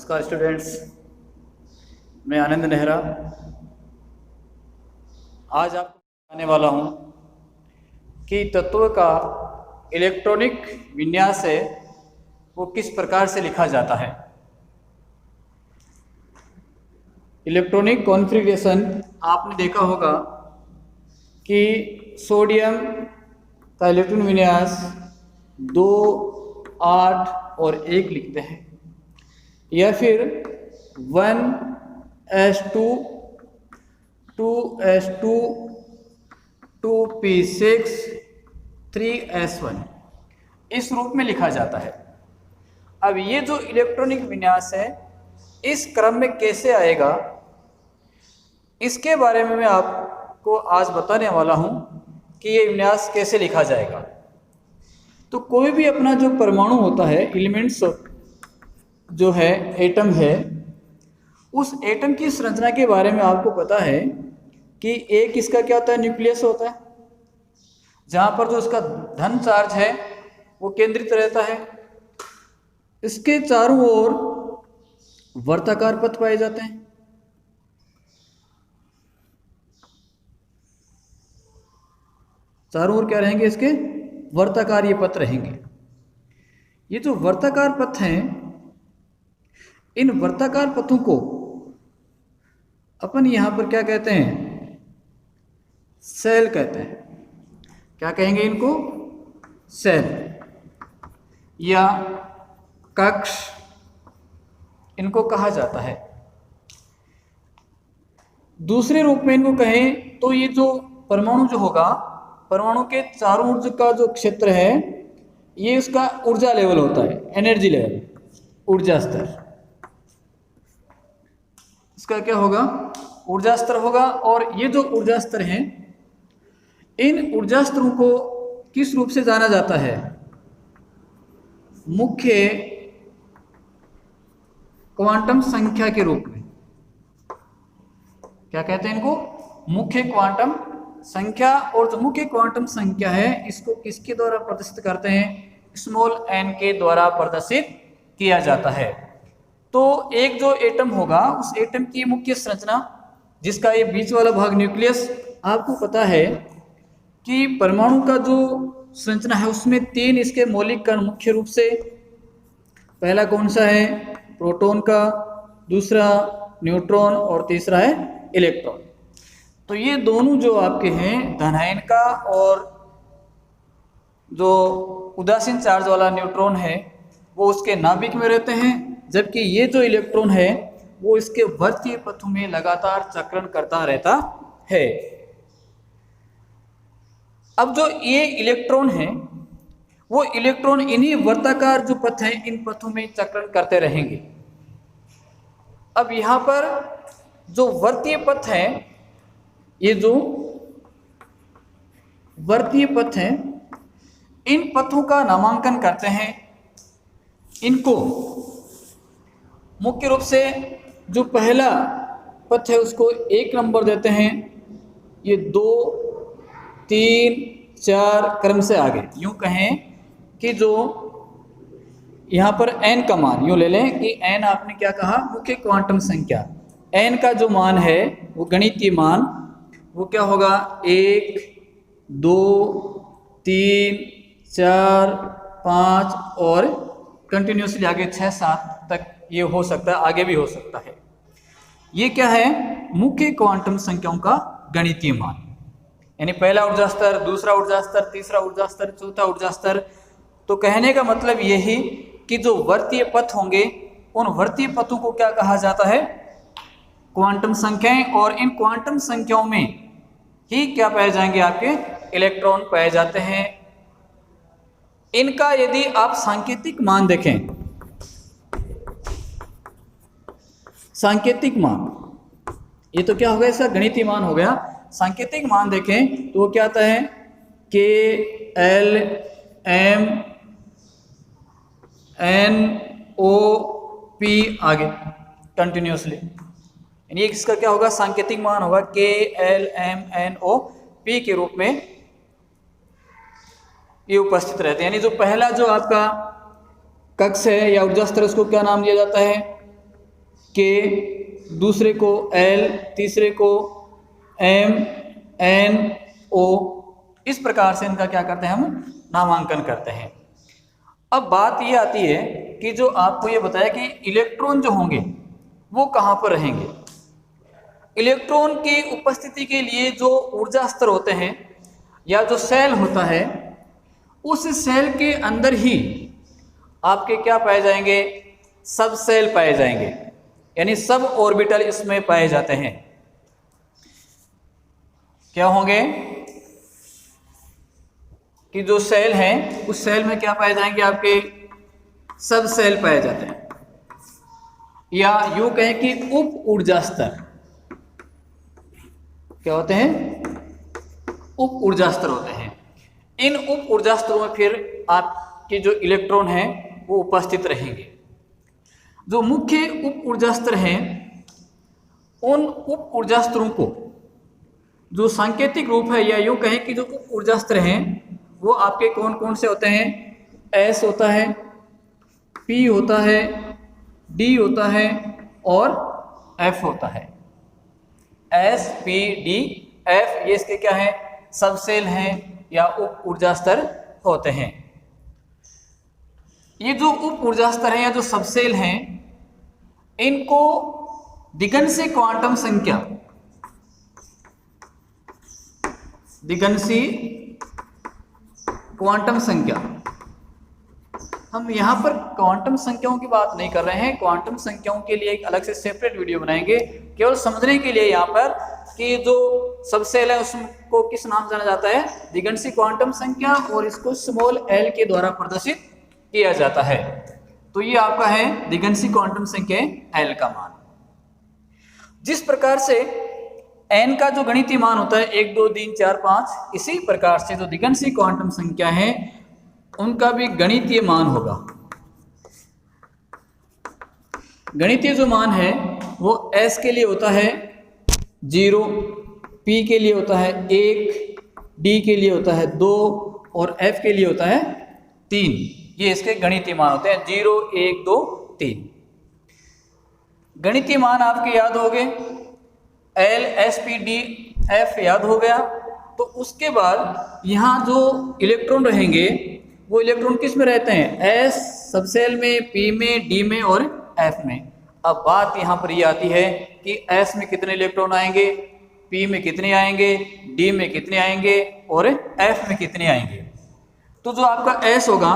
नमस्कार स्टूडेंट्स, मैं आनंद नेहरा आज आपको बताने वाला हूं कि तत्व का इलेक्ट्रॉनिक विन्यास है वो किस प्रकार से लिखा जाता है। इलेक्ट्रॉनिक कॉन्फ़िगरेशन आपने देखा होगा कि सोडियम का इलेक्ट्रॉन विन्यास 2, 8 और 1 लिखते हैं, या फिर 1s2 2s2 2p6 3s1 इस रूप में लिखा जाता है। अब ये जो इलेक्ट्रॉनिक विन्यास है इस क्रम में कैसे आएगा, इसके बारे में मैं आपको आज बताने वाला हूं कि ये विन्यास कैसे लिखा जाएगा। तो कोई भी अपना जो परमाणु होता है, एलिमेंट्स जो है, एटम है, उस एटम की संरचना के बारे में आपको पता है कि एक इसका क्या होता है, न्यूक्लियस होता है, जहाँ पर जो उसका धन चार्ज है वो केंद्रित रहता है। इसके चारों ओर वर्ताकार पथ पाए जाते हैं। चारों ओर क्या रहेंगे, इसके वर्ताकार ये पथ रहेंगे। ये जो वर्ताकार पथ हैं, इन वर्ताकार पथों को अपन यहां पर क्या कहते हैं, सेल कहते हैं। क्या कहेंगे इनको, सेल या कक्ष इनको कहा जाता है। दूसरे रूप में इनको कहें तो ये जो परमाणु जो होगा, परमाणु के चारों ओर का जो क्षेत्र है, ये उसका ऊर्जा लेवल होता है, एनर्जी लेवल, ऊर्जा स्तर। इसका क्या होगा, ऊर्जा स्तर होगा। और ये जो ऊर्जा स्तर हैं, इन ऊर्जा स्तरों को किस रूप से जाना जाता है, मुख्य क्वांटम संख्या के रूप में। क्या कहते हैं इनको, मुख्य क्वांटम संख्या। और जो मुख्य क्वांटम संख्या है इसको किसके द्वारा प्रदर्शित करते हैं, स्मॉल n के द्वारा प्रदर्शित किया जाता है। तो एक जो एटम होगा, उस एटम की मुख्य संरचना, जिसका ये बीच वाला भाग न्यूक्लियस, आपको पता है कि परमाणु का जो संरचना है उसमें 3 इसके मौलिक कण मुख्य रूप से। पहला कौन सा है, प्रोटॉन का, दूसरा न्यूट्रॉन और तीसरा है इलेक्ट्रॉन। तो ये दोनों जो आपके हैं, धनायन का और जो उदासीन चार्ज वाला न्यूट्रॉन है, वो उसके नाभिक में रहते हैं, जबकि ये जो इलेक्ट्रॉन है वो इसके वर्तीय पथों में लगातार चक्रण करता रहता है। अब जो ये इलेक्ट्रॉन है, वो इलेक्ट्रॉन इन्हीं वर्ताकार जो पथ हैं, इन पथों में चक्रण करते रहेंगे। अब यहाँ पर जो वर्तीय पथ हैं, ये जो वर्तीय पथ हैं, इन पथों का नामांकन करते हैं। इनको मुख्य रूप से जो पहला पथ है उसको 1 नंबर देते हैं, ये 2, 3, 4 क्रम से आगे। यूं कहें कि जो यहाँ पर n का मान यूं ले लें कि n आपने क्या कहा, मुख्य क्वांटम संख्या। n का जो मान है वो गणितीय मान, वो क्या होगा, 1, 2, 3, 4, 5 और कंटिन्यूसली आगे 6, 7 तक ये हो सकता है, आगे भी हो सकता है। ये क्या है, मुख्य क्वांटम संख्याओं का गणितीय मान। यानी पहला ऊर्जा स्तर, दूसरा ऊर्जा स्तर, तीसरा ऊर्जा स्तर, चौथा ऊर्जा स्तर। तो कहने का मतलब यही कि जो वर्तीय पथ होंगे, उन वर्तीय पथों को क्या कहा जाता है, क्वांटम संख्याएं। और इन क्वांटम संख्याओं में ही क्या पाए जाएंगे, आपके इलेक्ट्रॉन पाए जाते हैं। इनका यदि आप सांकेतिक मान देखें, सांकेतिक मान, ये तो क्या हो गया, इसका गणितीय मान हो गया। सांकेतिक मान देखें तो वो क्या आता है, K L M N O P आगे कंटिन्यूसली, यानी इसका क्या होगा, सांकेतिक मान होगा K L M N O P के रूप में ये उपस्थित रहते हैं। यानी जो पहला जो आपका कक्ष है या ऊर्जा स्तर, उसको क्या नाम दिया जाता है, K, दूसरे को L, तीसरे को M, N, O, इस प्रकार से इनका क्या करते हैं, हम नामांकन करते हैं। अब बात ये आती है कि जो आपको ये बताया कि इलेक्ट्रॉन जो होंगे वो कहाँ पर रहेंगे। इलेक्ट्रॉन की उपस्थिति के लिए जो ऊर्जा स्तर होते हैं या जो सेल होता है, उस सेल के अंदर ही आपके क्या पाए जाएंगे, सब सेल पाए जाएंगे, यानी सब ऑर्बिटल इसमें पाए जाते हैं। क्या होंगे कि जो सेल हैं उस सेल में क्या पाए जाएंगे, आपके सब सेल पाए जाते हैं, या यूं कहें कि उप ऊर्जा स्तर। क्या होते हैं, उप ऊर्जा स्तर होते हैं। इन उप ऊर्जा स्तरों में फिर आपके जो इलेक्ट्रॉन हैं वो उपस्थित रहेंगे। जो मुख्य उप ऊर्जा स्तर हैं, उन उप ऊर्जा स्तरों को जो सांकेतिक रूप है, या यूं कहें कि जो उप ऊर्जा स्तर हैं वो आपके कौन कौन से होते हैं, S होता है, P होता है, D होता है और F होता है। S, P, D, F ये इसके क्या है, सब सेल हैं या उप ऊर्जा स्तर होते हैं। ये जो उप ऊर्जा स्तर हैं या जो सब सेल हैं, इनको दिगंशी क्वांटम संख्या, दिगंशी क्वांटम संख्या, हम यहाँ पर क्वांटम संख्याओं की बात नहीं कर रहे हैं। क्वांटम संख्याओं के लिए एक अलग से सेपरेट वीडियो बनाएंगे, केवल समझने के लिए यहाँ पर कि जो सब सेल है उसको किस नाम जाना जाता है, दिगंशी क्वांटम संख्या, और इसको स्मॉल l के द्वारा प्रदर्शित किया जाता है। तो ये आपका है दिगंशी क्वांटम संख्या l का मान। जिस प्रकार से n का जो गणितीय मान होता है 1 2 3 4 5, इसी प्रकार से जो दिगंशी क्वांटम संख्या है उनका भी गणितीय मान होगा। गणितीय जो मान है वो S के लिए होता है 0, P के लिए होता है 1, D के लिए होता है 2 और F के लिए होता है 3। ये इसके गणितीय मान होते हैं 0 1 2 3। गणितीय मान आपके याद हो गए, L, S, P, D, F याद हो गया। तो उसके बाद यहाँ जो इलेक्ट्रॉन रहेंगे वो इलेक्ट्रॉन किस में रहते हैं, S सब सेल में, P में, D में और F में। अब बात यहाँ पर ये आती है कि S में कितने इलेक्ट्रॉन आएंगे, P में कितने आएंगे, D में कितने आएंगे और F में कितने आएंगे। तो जो आपका S होगा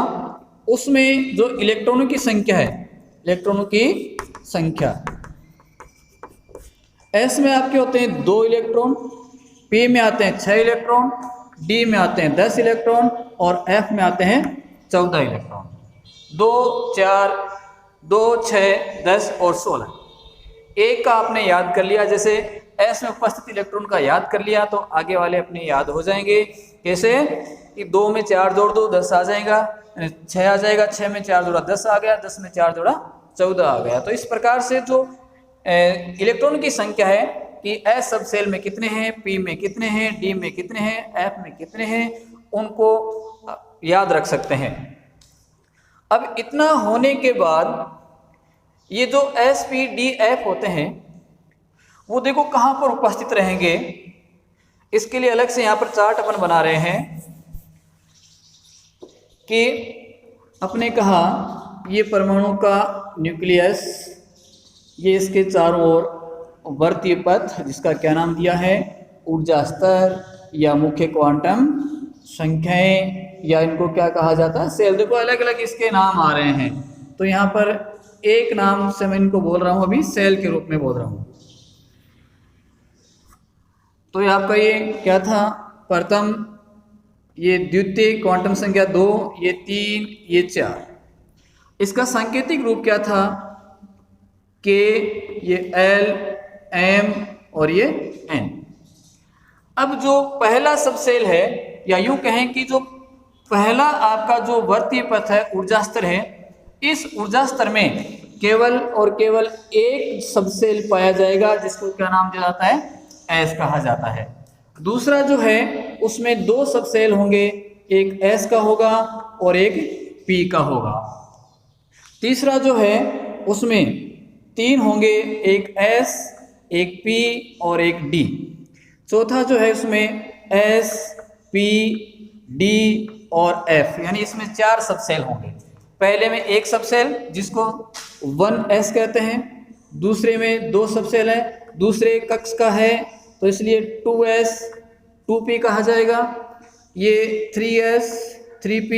उसमें जो इलेक्ट्रॉनों की संख्या है, इलेक्ट्रॉनों की संख्या, S में आपके होते हैं 2 इलेक्ट्रॉन, P में आते हैं 6 इलेक्ट्रॉन, D में आते हैं 10 इलेक्ट्रॉन और F में आते हैं 14 इलेक्ट्रॉन। 2 4 2 6 10 और 16। एक का आपने याद कर लिया, जैसे S में उपस्थित इलेक्ट्रॉन का याद कर लिया तो आगे वाले अपने याद हो जाएंगे। कैसे कि 2 में 4 जोड़ दो 10 आ जाएगा, 6 आ जाएगा, 6 में 4 जोड़ा 10 आ गया, 10 में 4 जोड़ा 14 आ गया। तो इस प्रकार से जो इलेक्ट्रॉन की संख्या है कि S सब सेल में कितने हैं, P में कितने हैं, D में कितने हैं, F में कितने हैं, उनको याद रख सकते हैं। अब इतना होने के बाद ये जो S, P, D, F होते हैं वो देखो कहाँ पर उपस्थित रहेंगे। इसके लिए अलग से यहाँ पर चार्ट अपन बना रहे हैं कि अपने कहा ये परमाणु का न्यूक्लियस, ये इसके चारों ओर वर्तीय पथ जिसका क्या नाम दिया है, ऊर्जा स्तर या मुख्य क्वांटम संख्याएं, या इनको क्या कहा जाता है, सेल। देखो अलग अलग इसके नाम आ रहे हैं। तो यहाँ पर एक नाम से मैं इनको बोल रहा हूँ, अभी सेल के रूप में बोल रहा हूँ। तो ये आपका ये क्या था, प्रथम, ये द्वितीय क्वांटम संख्या 2, ये 3, ये 4। इसका सांकेतिक रूप क्या था, K, ये L, M और ये N। अब जो पहला सब सेल है, या यूं कहें कि जो पहला आपका जो वर्तीय पथ है, ऊर्जा स्तर है, इस ऊर्जा स्तर में केवल और केवल एक सब सेल पाया जाएगा जिसको क्या नाम दिया जाता है, S कहा जाता है। दूसरा जो है उसमें 2 सब सेल होंगे, एक S का होगा और एक P का होगा। तीसरा जो है उसमें तीन होंगे, एक S, एक P और एक D। चौथा जो है उसमें S, P, D और F, यानी इसमें 4 सबसेल होंगे। पहले में एक सबसेल जिसको 1S कहते हैं, दूसरे में 2 सबसेल है, दूसरे कक्ष का है तो इसलिए 2S 2P कहा जाएगा। ये 3S 3P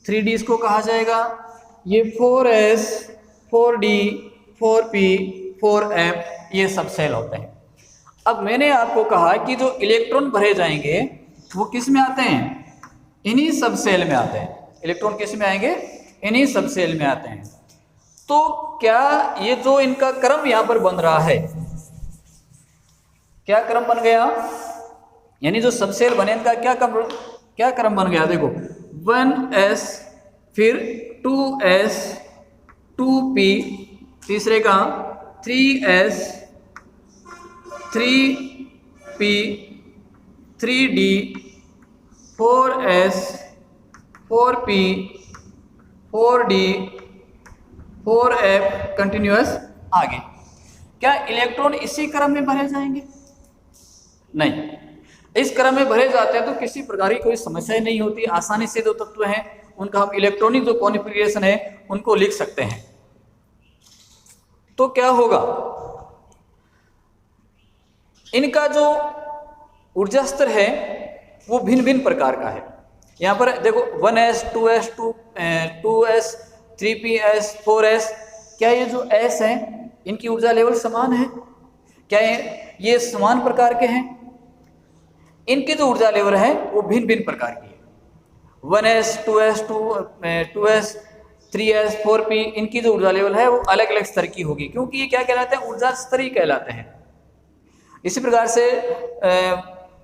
3D इसको कहा जाएगा। ये 4S 4D 4P 4F ये सबसेल होते हैं। अब मैंने आपको कहा कि जो इलेक्ट्रॉन भरे जाएंगे वो किस में आते हैं, इन्हीं सबसेल में आते हैं। इलेक्ट्रॉन किस में आएंगे, इन्हीं सबसेल में आते हैं। तो क्या ये जो इनका क्रम यहां पर बन रहा है, क्या क्रम बन गया, यानी जो सबसेल बने इनका क्या क्रम बन गया, देखो 1S फिर 2S 2P, तीसरे का 3S 3P 3D 4S 4P 4D 4F continuous आगे। क्या इलेक्ट्रॉन इसी क्रम में भरे जाएंगे? नहीं, इस क्रम में भरे जाते हैं तो किसी प्रकार की कोई समस्या नहीं होती, आसानी से जो तत्व हैं उनका हम इलेक्ट्रॉनिक जो कॉन्फ़िगरेशन है उनको लिख सकते हैं। तो क्या होगा, इनका जो ऊर्जा स्तर है वो भिन्न भिन्न प्रकार का है। यहाँ पर देखो 1S 2S 2S 3PS 4S, क्या ये जो S है इनकी ऊर्जा लेवल समान है? क्या ये समान प्रकार के हैं? इनकी जो ऊर्जा लेवल है वो भिन्न भिन्न प्रकार की है। 1S 2S 2S 3S 4P इनकी जो ऊर्जा लेवल है वो अलग अलग स्तर की होगी, क्योंकि ये क्या कहलाते हैं, ऊर्जा स्तर ही कहलाते हैं। इसी प्रकार से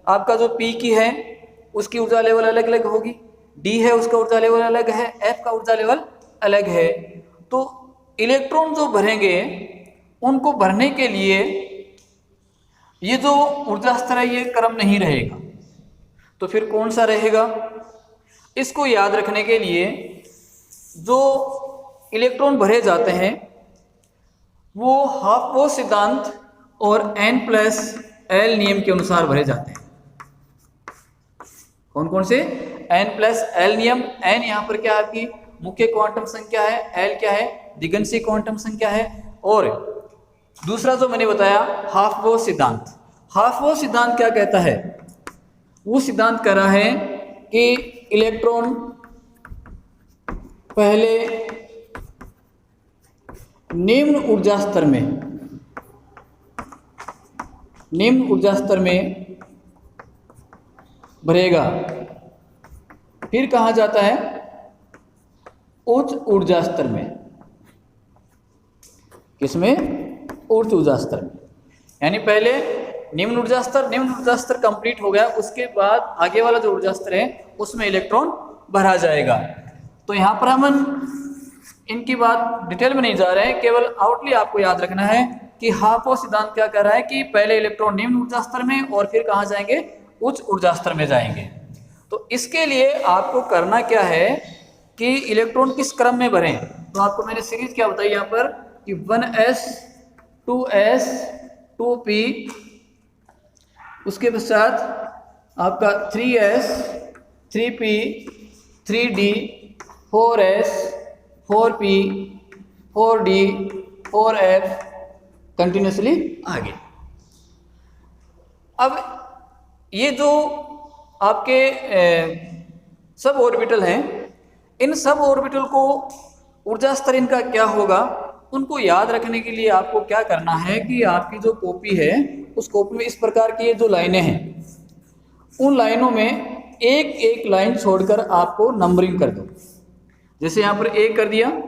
आपका जो P की है उसकी ऊर्जा लेवल अलग अलग होगी, D है उसका ऊर्जा लेवल अलग है, F का ऊर्जा लेवल अलग है। तो इलेक्ट्रॉन जो भरेंगे उनको भरने के लिए ये जो ऊर्जा स्तर है ये क्रम नहीं रहेगा, तो फिर कौन सा रहेगा? इसको याद रखने के लिए जो इलेक्ट्रॉन भरे जाते हैं वो हाफ-बॉक्स सिद्धांत और N+L नियम के अनुसार भरे जाते हैं। कौन कौन से? N+L नियम। N यहाँ पर क्या है, आपकी मुख्य क्वांटम संख्या है, L क्या है, दिगंशी क्वांटम संख्या है, और दूसरा जो मैंने बताया हाफ-बॉक्स सिद्धांत। हाफ-बॉक्स सिद्धांत क्या कहता है? वो सिद्धांत कह रहा है कि इलेक्ट्रॉन पहले निम्न ऊर्जा स्तर में भरेगा, फिर कहा जाता है उच्च ऊर्जा स्तर में। किसमें? उच्च ऊर्जा स्तर में। यानी पहले निम्न ऊर्जा स्तर कंप्लीट हो गया, उसके बाद आगे वाला जो ऊर्जा स्तर है उसमें इलेक्ट्रॉन भरा जाएगा। तो यहाँ पर हम इनकी बात डिटेल में नहीं जा रहे हैं, केवल आउटली आपको याद रखना है कि हाफ-बॉक्स सिद्धांत क्या कर रहा है कि पहले इलेक्ट्रॉन निम्न ऊर्जा स्तर में और फिर कहाँ जाएंगे, उच्च ऊर्जा स्तर में जाएंगे। तो इसके लिए आपको करना क्या है कि इलेक्ट्रॉन किस क्रम में भरें। तो आपको मैंने सीरीज क्या बताई यहाँ पर कि 1S 2S 2P, उसके पश्चात आपका 3S 3P 3D 4S 4P 4D 4F continuously आगे। अब ये जो आपके सब ऑर्बिटल हैं, इन सब ऑर्बिटल को ऊर्जा स्तर इनका क्या होगा, उनको याद रखने के लिए आपको क्या करना है कि आपकी जो कॉपी है उस कॉपी में इस प्रकार की ये जो लाइनें हैं, उन लाइनों में एक एक लाइन छोड़कर आपको नंबरिंग कर दो। जैसे यहाँ पर 1 कर दिया,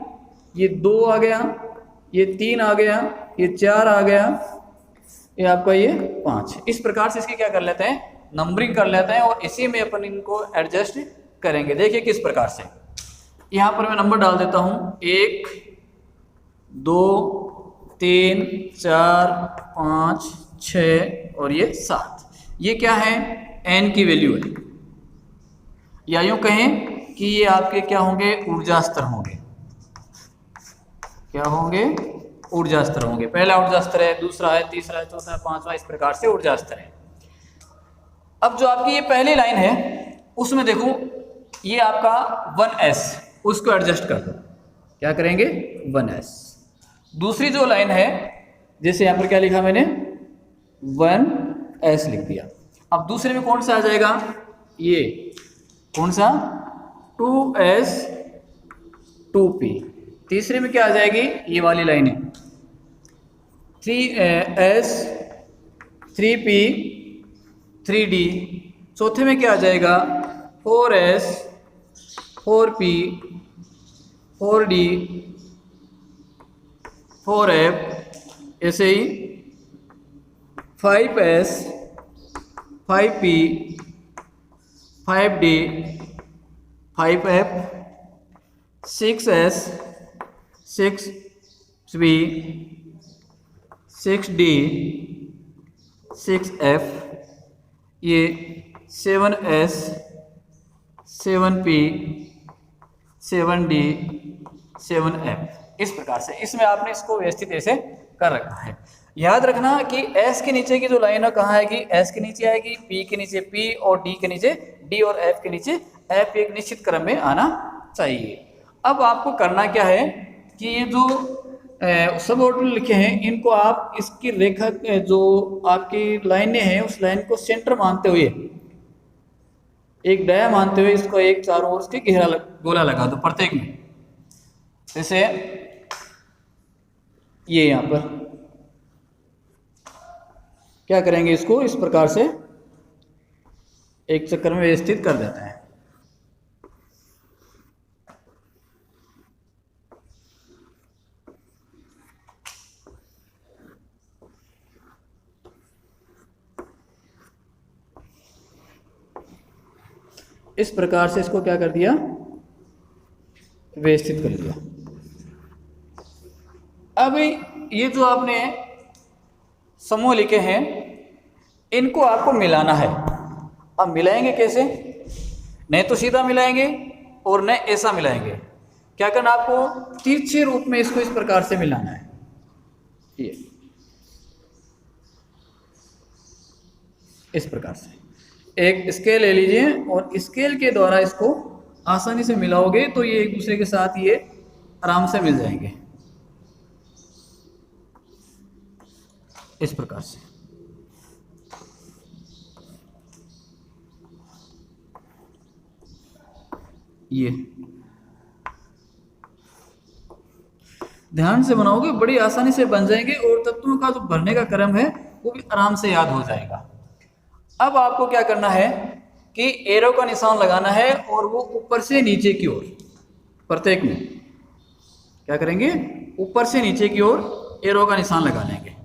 ये 2 आ गया, ये 3 आ गया, ये 4 आ गया, ये आपका ये 5। इस प्रकार से इसकी क्या कर लेते हैं, नंबरिंग कर लेते हैं, और इसी में अपन इनको एडजस्ट करेंगे। देखिए किस प्रकार से, यहाँ पर मैं नंबर डाल देता हूँ 1 2 3 4 5 6 और ये 7। ये क्या है, n की वैल्यू है, या यूँ कहें कि ये आपके क्या होंगे, ऊर्जा स्तर होंगे। क्या होंगे? ऊर्जा स्तर होंगे। पहला ऊर्जा स्तर है, दूसरा है, तीसरा है, चौथा है, पांचवा, इस प्रकार से ऊर्जा स्तर है। अब जो आपकी ये पहली लाइन है उसमें देखो ये आपका 1s, उसको एडजस्ट कर दो। क्या करेंगे? 1s। दूसरी जो लाइन है, जैसे यहाँ पर क्या लिखा मैंने, 1s लिख दिया। अब दूसरे में कौन सा आ जाएगा? ये कौन सा? 2s 2p। तीसरे में क्या आ जाएगी? ये वाली लाइन है 3s 3p 3d। चौथे में क्या आ जाएगा? 4s 4p 4d 4f। ऐसे ही 5s 5p 5d 5f 6s 6p 6d 6f। ये 7s 7p 7d 7f। इस प्रकार से इसमें आपने इसको व्यवस्थित ऐसे कर रखा है। याद रखना कि s के नीचे की जो लाइन है कहाँ आएगी? s के नीचे आएगी, p के नीचे p और d के नीचे d और f के नीचे f एक निश्चित क्रम में आना चाहिए। अब आपको करना क्या है कि ये जो सब ऑर्डर लिखे हैं इनको आप इसकी रेखा जो आपकी लाइनें हैं उस लाइन को सेंटर मानते हुए, एक डाया मानते हुए इसको एक चारों ओर उसके घेरा गोला लगा दो प्रत्येक में। जैसे ये यहाँ पर क्या करेंगे, इसको इस प्रकार से एक चक्कर में व्यवस्थित कर देते हैं। इस प्रकार से इसको क्या कर दिया? व्यवस्थित कर दिया। अब ये जो आपने समूह लिखे हैं इनको आपको मिलाना है। अब मिलाएंगे कैसे? नहीं तो सीधा मिलाएंगे और न ऐसा मिलाएंगे। क्या करना आपको? तिरछे रूप में इसको इस प्रकार से मिलाना है। ये इस प्रकार से एक स्केल ले लीजिए और स्केल के द्वारा इसको आसानी से मिलाओगे तो ये एक दूसरे के साथ ये आराम से मिल जाएंगे। इस प्रकार से ये ध्यान से बनाओगे बड़ी आसानी से बन जाएंगे और तत्वों का जो भरने का क्रम है वो भी आराम से याद हो जाएगा। अब आपको क्या करना है कि एरो का निशान लगाना है और वो ऊपर से नीचे की ओर प्रत्येक में क्या करेंगे? ऊपर से नीचे की ओर एरो का निशान लगा लेंगे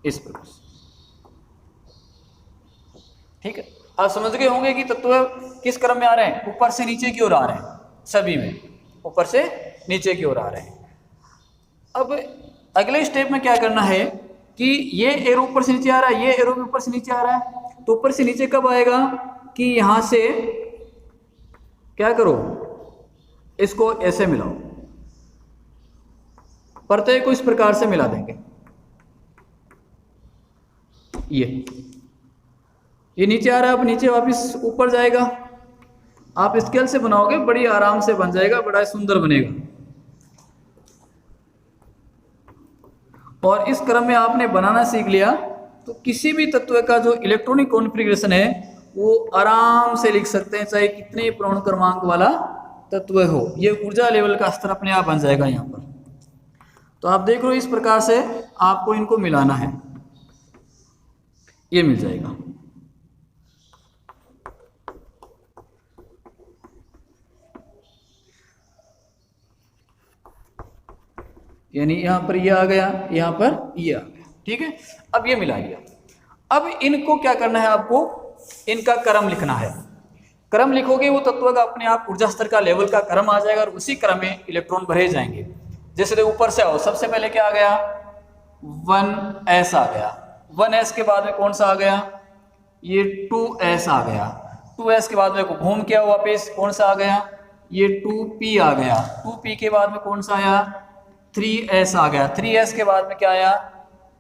इस प्रकार से। ठीक है, आप समझ गए होंगे कि तत्व किस क्रम में आ रहे हैं? ऊपर से नीचे की ओर आ रहे हैं, सभी में ऊपर से नीचे की ओर आ रहे हैं। अब अगले स्टेप में क्या करना है कि ये एरो ऊपर से नीचे आ रहा है, ये एरो भी ऊपर से नीचे आ रहा है, तो ऊपर से नीचे कब आएगा कि यहां से क्या करो, इसको ऐसे मिलाओ, प्रत्येक को इस प्रकार से मिला देंगे। ये नीचे आ रहा है, अब नीचे वापस ऊपर जाएगा। आप स्केल से बनाओगे बड़ी आराम से बन जाएगा, बड़ा सुंदर बनेगा। और इस क्रम में आपने बनाना सीख लिया तो किसी भी तत्व का जो इलेक्ट्रॉनिक कॉन्फ़िगरेशन है वो आराम से लिख सकते हैं, चाहे कितने पूर्ण क्रमांक वाला तत्व हो। ये ऊर्जा लेवल का स्तर अपने आप बन जाएगा यहाँ पर। तो आप देख रहे हो इस प्रकार से आपको इनको मिलाना है, ये मिल जाएगा। यानी यहाँ पर ये आ गया, यहाँ पर ये आ गया। ठीक है, अब ये मिला लिया। अब इनको क्या करना है, आपको इनका क्रम लिखना है। क्रम लिखोगे वो तत्व का अपने आप ऊर्जा स्तर का लेवल का क्रम आ जाएगा और उसी क्रम में इलेक्ट्रॉन भरे जाएंगे। जैसे ऊपर से आओ, सबसे पहले क्या आ गया? 1s आ गया। 1s के बाद में कौन सा आ गया? ये 2s आ गया। 2s के बाद में घूम के आओ वापिस, कौन सा आ गया? ये 2p आ गया। 2p के बाद में कौन सा आया? 3s आ गया, 3s के बाद में क्या आया,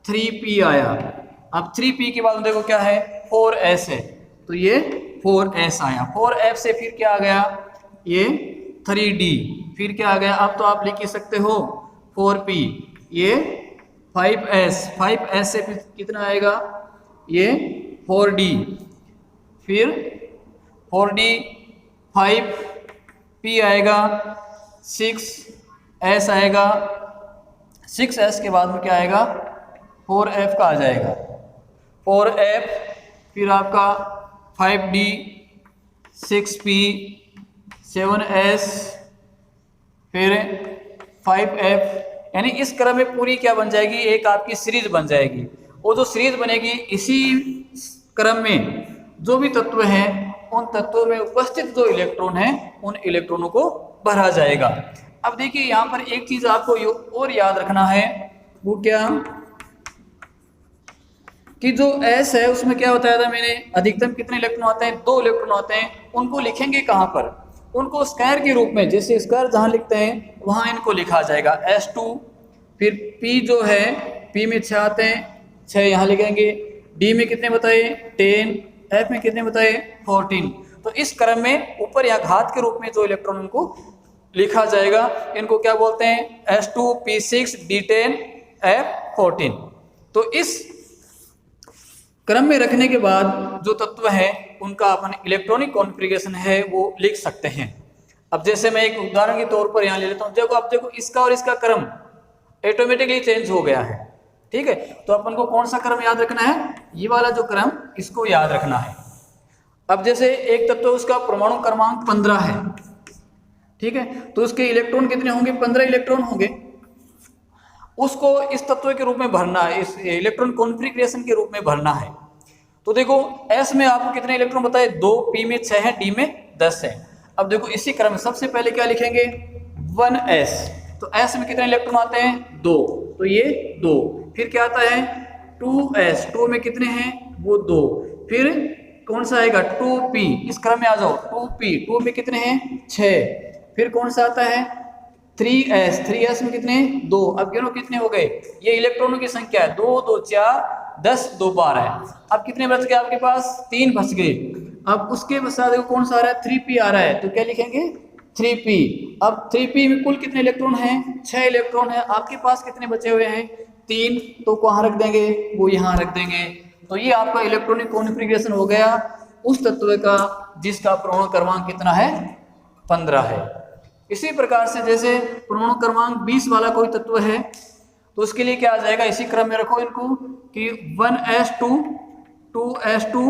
3p आया। अब 3p के बाद में देखो क्या है, 4s है, तो ये 4s आया। 4f से फिर क्या आ गया, ये 3d, फिर क्या आ गया, अब तो आप लिख ही सकते हो 4p, ये 5s से फिर कितना आएगा, ये 4d, फिर 4d 5p आएगा, 6s आएगा, 6s के बाद में क्या आएगा, 4f का आ जाएगा, 4f, फिर आपका 5d, 6p, 7s, फिर 5f, यानी इस क्रम में पूरी क्या बन जाएगी, एक आपकी सीरीज बन जाएगी। वो जो सीरीज बनेगी, इसी क्रम में जो भी तत्व हैं उन तत्वों में उपस्थित जो इलेक्ट्रॉन हैं उन इलेक्ट्रॉनों को भरा जाएगा। अब देखिए यहाँ पर एक चीज आपको और याद रखना है, वो क्या, कि जो S है उसमें क्या बताया था मैंने, अधिकतम कितने इलेक्ट्रॉन आते हैं, 2 इलेक्ट्रॉन आते हैं। उनको लिखेंगे कहाँ पर, उनको स्क्वायर के रूप में, जैसे स्क्वायर जहाँ लिखते हैं वहाँ इनको लिखा जाएगा S2, फिर P जो है, P में 6 आते हैं, 6 यहाँ लिखेंगे, D में कितने बताए 10, F में कितने बताए 14। तो इस क्रम में ऊपर या घात के रूप में जो इलेक्ट्रॉन उनको लिखा जाएगा, इनको क्या बोलते हैं, S2, P6, D10, F14। तो इस क्रम में रखने के बाद जो तत्व है उनका अपन इलेक्ट्रॉनिक कॉन्फ़िगरेशन है वो लिख सकते हैं। अब जैसे मैं एक उदाहरण के तौर पर यहाँ ले लेता हूँ, देखो अब देखो इसका और इसका क्रम ऑटोमेटिकली चेंज हो गया है, ठीक है। तो अपन को कौन सा क्रम याद रखना है, ये वाला जो क्रम, इसको याद रखना है। अब जैसे एक तत्व उसका परमाणु क्रमांक 15 है, ठीक है, तो उसके इलेक्ट्रॉन कितने होंगे, 15 इलेक्ट्रॉन होंगे। उसको इस तत्व के रूप में भरना है, इस इलेक्ट्रॉन कॉन्फ़िगरेशन के रूप में भरना है। तो देखो S में आपको कितने इलेक्ट्रॉन बताए, 2, P में 6 है, D में 10 है। अब देखो इसी क्रम में सबसे पहले क्या लिखेंगे, 1s, तो S में कितने इलेक्ट्रॉन आते हैं, 2, तो ये 2, फिर क्या आता है 2s, 2 में कितने हैं, वो 2, फिर कौन सा आएगा 2p, इस क्रम में आ जाओ, 2p, 2 में कितने हैं 6, फिर कौन सा आता है 3s, 3s में कितने 2। अब गिनो कितने हो गए, ये इलेक्ट्रॉनों की संख्या है, 2 2 4 10, 2 12 है। अब कितने बच गए आपके पास, 3 बच गए। अब उसके बाद देखो कौन सा आ रहा है, 3p आ रहा है, तो क्या लिखेंगे 3p। अब 3p में कुल कितने इलेक्ट्रॉन हैं, 6 इलेक्ट्रॉन है, आपके पास कितने बचे हुए हैं 3, तो कहाँ रख देंगे, वो यहाँ रख देंगे। तो ये आपका इलेक्ट्रॉनिक कॉन्फ़िगरेशन हो गया उस तत्व का जिसका परमाणु क्रमांक कितना है, 15 है। इसी प्रकार से जैसे परमाणु क्रमांक 20 वाला कोई तत्व है तो उसके लिए क्या आ जाएगा, इसी क्रम में रखो इनको कि 1s2, 2s2,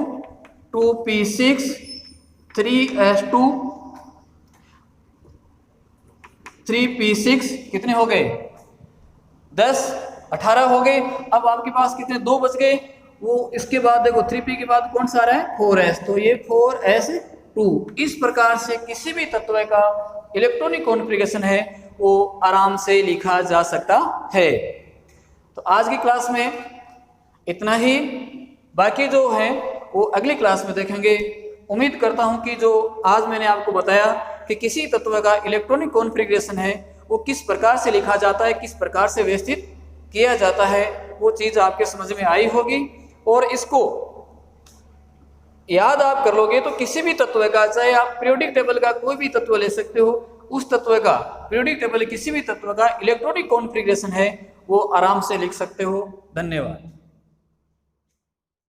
2p6, 3s2, 3p6, कितने हो गए 10, 18 हो गए। अब आपके पास कितने 2 बच गए, वो इसके बाद देखो 3p के बाद कौन सा आ रहा है 4s, तो ये 4s2। इस प्रकार से किसी भी तत्व का इलेक्ट्रॉनिक कॉन्फ़िगरेशन है वो आराम से लिखा जा सकता है। तो आज की क्लास में इतना ही, बाकी जो है वो अगली क्लास में देखेंगे। उम्मीद करता हूं कि जो आज मैंने आपको बताया कि किसी तत्व का इलेक्ट्रॉनिक कॉन्फ़िगरेशन है वो किस प्रकार से लिखा जाता है, किस प्रकार से व्यवस्थित किया जाता है, वो चीज़ आपके समझ में आई होगी। और इसको याद आप कर लोगे तो किसी भी तत्व का, चाहे आप पीरियोडिक टेबल का कोई भी तत्व ले सकते हो, उस तत्व का पीरियोडिक टेबल किसी भी तत्व का इलेक्ट्रॉनिक कॉन्फ़िगरेशन है वो आराम से लिख सकते हो। धन्यवाद।